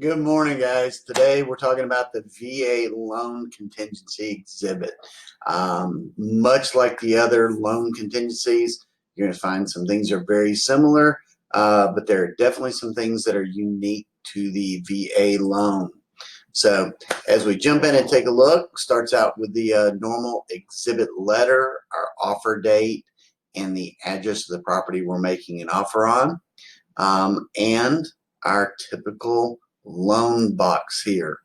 Good morning, guys. Today we're talking about the VA loan contingency exhibit. Much like the other loan contingencies, you're going to find some things are very similar, but there are definitely some things that are unique to the VA loan. So as we jump in and take a look, starts out with the normal exhibit letter, our offer date, and the address of the property we're making an offer on, and our typical loan box here.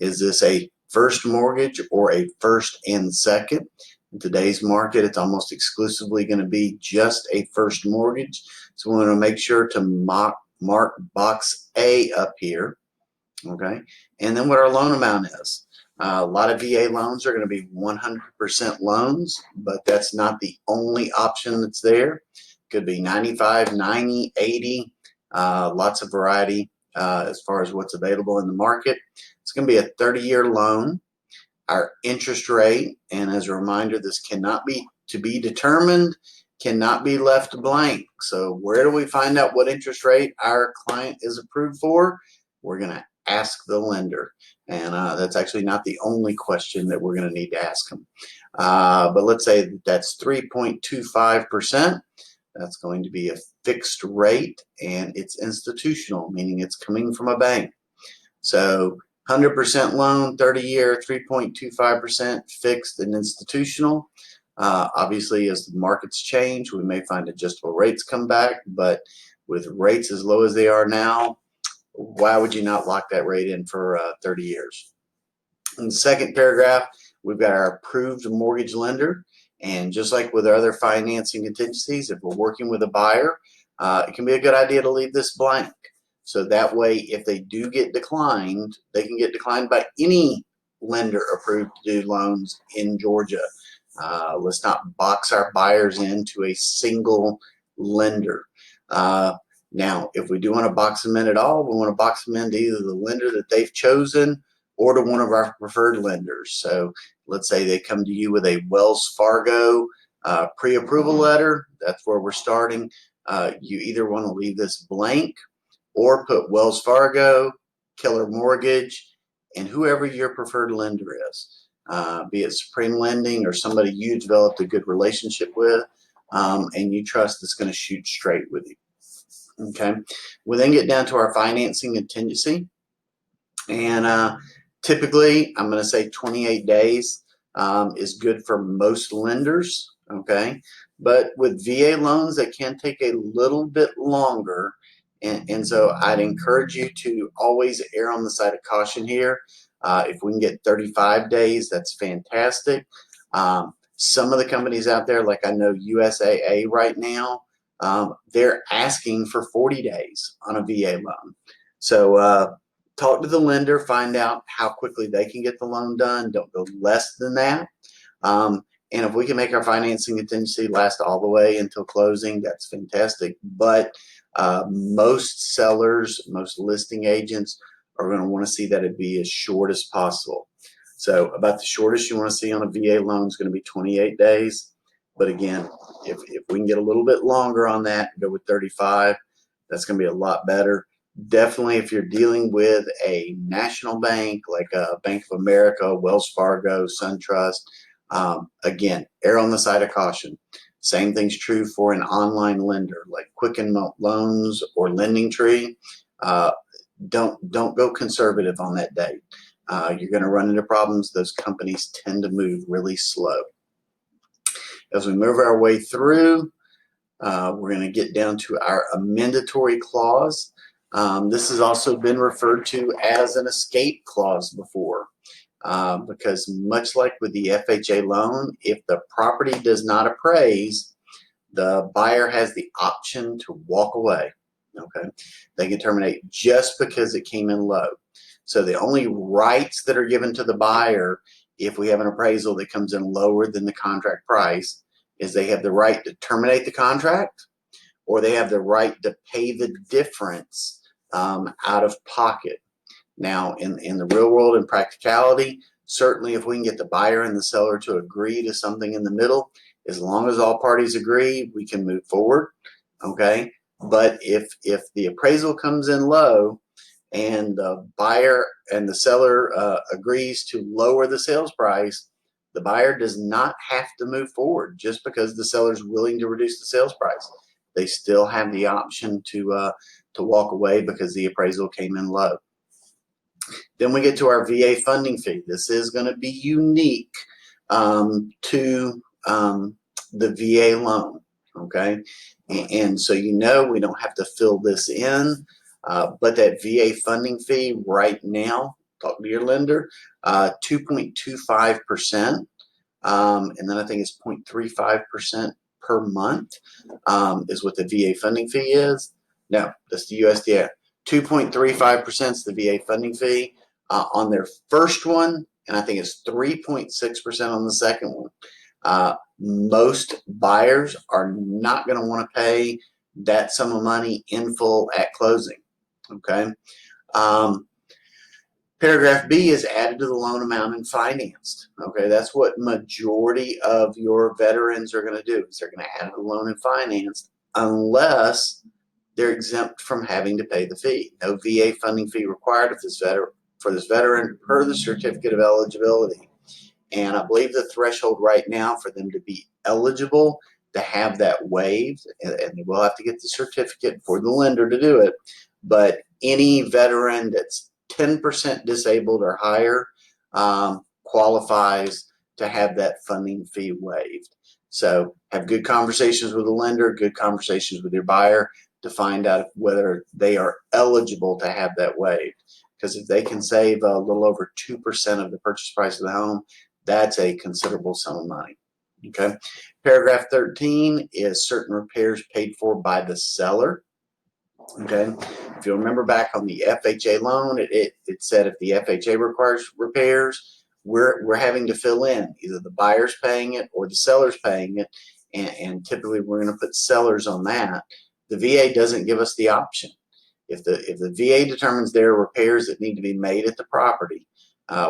Is this a first mortgage or a first and second? In today's market, it's almost exclusively going to be just a first mortgage. So we want to make sure to mark box A up here, okay? And then what our loan amount is. A lot of VA loans are going to be 100% loans, but that's not the only option that's there. Could be 95, 90, 80, lots of variety as far as what's available in the market. It's going to be a 30-year loan. Our interest rate, and as a reminder, this cannot be to be determined, cannot be left blank. So where do we find out what interest rate our client is approved for? We're going to ask the lender. And that's actually not the only question that we're going to need to ask them. But let's say that's 3.25%. That's going to be a fixed rate, and it's institutional, meaning it's coming from a bank. So 100% loan, 30-year, 3.25% fixed and institutional. Obviously, as the markets change, we may find adjustable rates come back, but with rates as low as they are now, why would you not lock that rate in for 30 years? In the second paragraph, we've got our approved mortgage lender. And just like with our other financing contingencies, if we're working with a buyer, it can be a good idea to leave this blank. So that way, if they do get declined, they can get declined by any lender approved to do loans in Georgia. Let's not box our buyers into a single lender. Now, if we do want to box them in at all, we want to box them into either the lender that they've chosen or to one of our preferred lenders. So let's say they come to you with a Wells Fargo pre-approval letter. That's where we're starting. You either want to leave this blank or put Wells Fargo, Keller Mortgage, and whoever your preferred lender is, be it Supreme Lending or somebody you developed a good relationship with and you trust that's going to shoot straight with you. Okay, we then get down to our financing contingency, and typically I'm going to say 28 days is good for most lenders. Okay, but with VA loans, they can take a little bit longer, and so I'd encourage you to always err on the side of caution here. If we can get 35 days, that's fantastic. Some of the companies out there, like I know USAA right now, they're asking for 40 days on a VA loan. So talk to the lender, find out how quickly they can get the loan done. Don't go less than that. And if we can make our financing contingency last all the way until closing, that's fantastic. But most sellers, most listing agents are going to want to see that it be as short as possible. So about the shortest you want to see on a VA loan is going to be 28 days. But again, if we can get a little bit longer on that, go with 35, that's going to be a lot better. Definitely if you're dealing with a national bank like Bank of America, Wells Fargo, SunTrust, again, err on the side of caution. Same thing's true for an online lender like Quicken Loans or Lending Tree. Don't go conservative on that date. You're going to run into problems. Those companies tend to move really slow. As we move our way through, we're going to get down to our amendatory clause. This has also been referred to as an escape clause before, because much like with the FHA loan, if the property does not appraise, the buyer has the option to walk away. Okay, they can terminate just because it came in low. So the only rights that are given to the buyer if we have an appraisal that comes in lower than the contract price is they have the right to terminate the contract, or they have the right to pay the difference out of pocket. Now, in the real world and practicality, certainly if we can get the buyer and the seller to agree to something in the middle, as long as all parties agree, we can move forward. Okay, but if the appraisal comes in low and the buyer and the seller agrees to lower the sales price, the buyer does not have to move forward just because the seller is willing to reduce the sales price. They still have the option to walk away because the appraisal came in low. Then we get to our VA funding fee. This is going to be unique to the VA loan, okay? And so we don't have to fill this in, but that VA funding fee right now, talk to your lender, 2.25%, and then I think it's 0.35% per month is what the VA funding fee is. No, that's the USDA. 2.35% is the VA funding fee on their first one, and I think it's 3.6% on the second one. Most buyers are not going to want to pay that sum of money in full at closing. Okay. Paragraph B is added to the loan amount and financed. Okay, that's what majority of your veterans are going to do. Is they're going to add the loan and financed unless they're exempt from having to pay the fee. No VA funding fee required for this veteran per the certificate of eligibility. And I believe the threshold right now for them to be eligible to have that waived, and they will have to get the certificate for the lender to do it, but any veteran that's 10% disabled or higher qualifies to have that funding fee waived. So have good conversations with the lender, good conversations with your buyer to find out whether they are eligible to have that waived. Because if they can save a little over 2% of the purchase price of the home, that's a considerable sum of money. Okay. Paragraph 13 is certain repairs paid for by the seller. Okay. If you remember back on the FHA loan, it said if the FHA requires repairs, we're having to fill in. Either the buyer's paying it or the seller's paying it. And typically we're going to put sellers on that. The VA doesn't give us the option. If the VA determines there are repairs that need to be made at the property,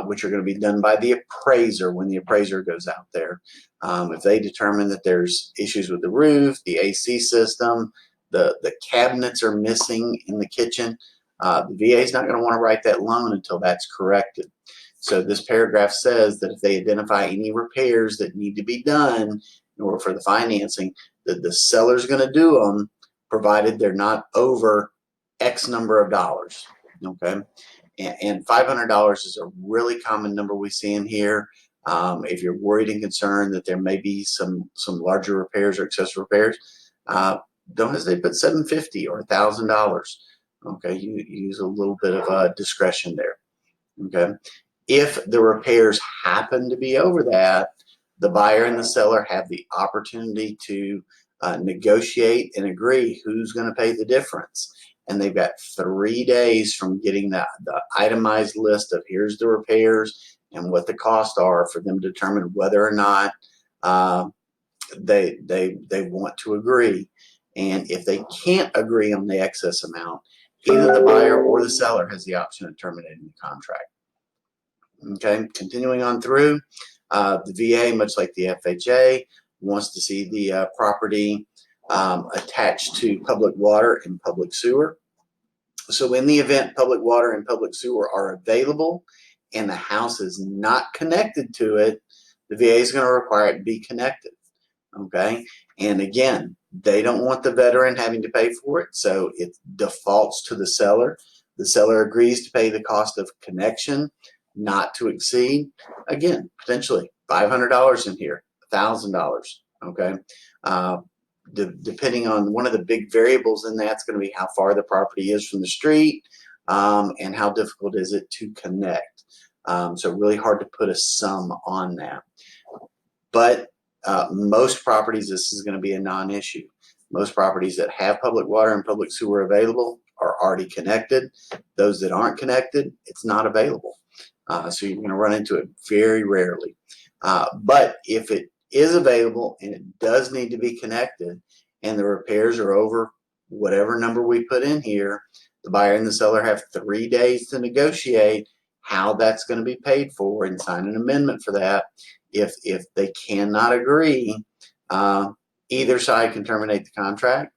which are going to be done by the appraiser when the appraiser goes out there. If they determine that there's issues with the roof, the AC system, the cabinets are missing in the kitchen, the VA is not going to want to write that loan until that's corrected. So this paragraph says that if they identify any repairs that need to be done in order for the financing, that the seller's going to do them, provided they're not over X number of dollars. Okay. And $500 is a really common number we see in here. If you're worried and concerned that there may be some larger repairs or excessive repairs, don't hesitate to put $750 or $1,000. Okay, you use a little bit of discretion there. Okay, if the repairs happen to be over that, the buyer and the seller have the opportunity to negotiate and agree who's going to pay the difference. And they've got 3 days from getting the itemized list of here's the repairs and what the costs are for them to determine whether or not they want to agree. And if they can't agree on the excess amount, either the buyer or the seller has the option of terminating the contract. Okay, continuing on through, the VA, much like the FHA, wants to see the property attached to public water and public sewer. So in the event public water and public sewer are available and the house is not connected to it, the VA is going to require it to be connected. Okay, and again, they don't want the veteran having to pay for it, so it defaults to the seller. The seller agrees to pay the cost of connection, not to exceed, again, potentially $500 in here, $1,000. Okay, depending on one of the big variables in that's going to be how far the property is from the street and how difficult is it to connect. So really hard to put a sum on that. But most properties, this is going to be a non-issue. Most properties that have public water and public sewer available are already connected. Those that aren't connected, it's not available. So you're going to run into it very rarely. But if it is available and it does need to be connected and the repairs are over whatever number we put in here, the buyer and the seller have 3 days to negotiate how that's going to be paid for and sign an amendment for that. If they cannot agree, either side can terminate the contract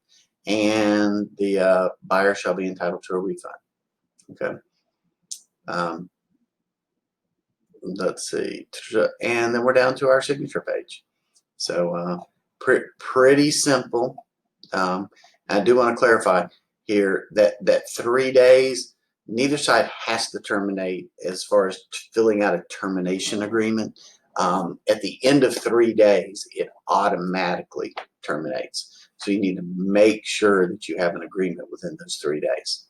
and the buyer shall be entitled to a refund. Okay. Let's see. And then we're down to our signature page. So pretty simple. I do want to clarify here that 3 days, neither side has to terminate as far as filling out a termination agreement. At the end of 3 days, it automatically terminates. So you need to make sure that you have an agreement within those 3 days.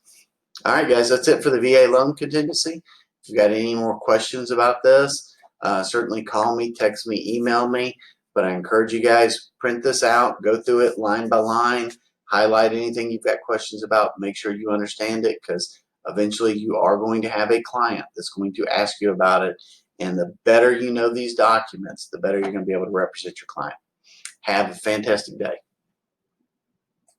All right, guys, that's it for the VA loan contingency. If you've got any more questions about this, certainly call me, text me, email me. But I encourage you guys, print this out, go through it line by line, highlight anything you've got questions about, make sure you understand it, because eventually you are going to have a client that's going to ask you about it. And the better you know these documents, the better you're going to be able to represent your client. Have a fantastic day.